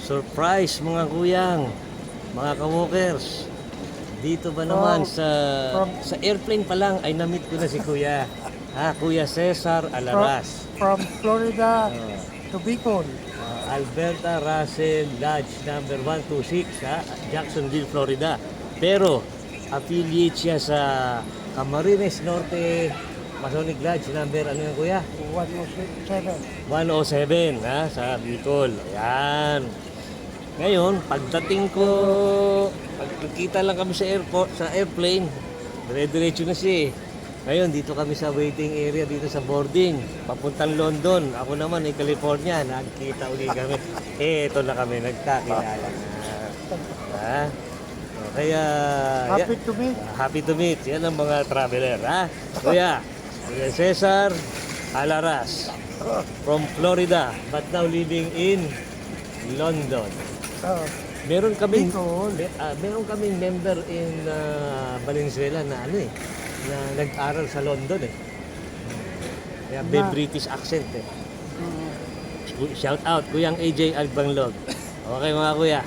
Surprise mga kuyang, mga ka-walkers. Dito ba naman sa airplane pa lang ay na-meet ko na si Kuya. Kuya Cesar Alaras. From Florida to Bicol. Alberta Russell Lodge number 126 Jacksonville, Florida. Pero affiliate siya sa Camarines Norte Masonic Lodge number ano yan Kuya? 107. 107 sa Bicol. Ayan. Ngayon, pagdating ko, pagkita lang kami sa airport, sa airplane, dire-diretso na siya. Ngayon, dito kami sa waiting area, dito sa boarding, papuntang London. Ako naman ay California, nagkita uli kami. Ito na kami, nagkakilala na. Kaya, Happy to meet. Happy to meet. Yan ang mga traveler. Kuya Cesar Alaras from Florida, but now living in London. Meron kaming member in Valenzuela na na nag-aral sa London Kaya may British accent Shout out Kuyang AJ Albanglog. Okay mga kuya.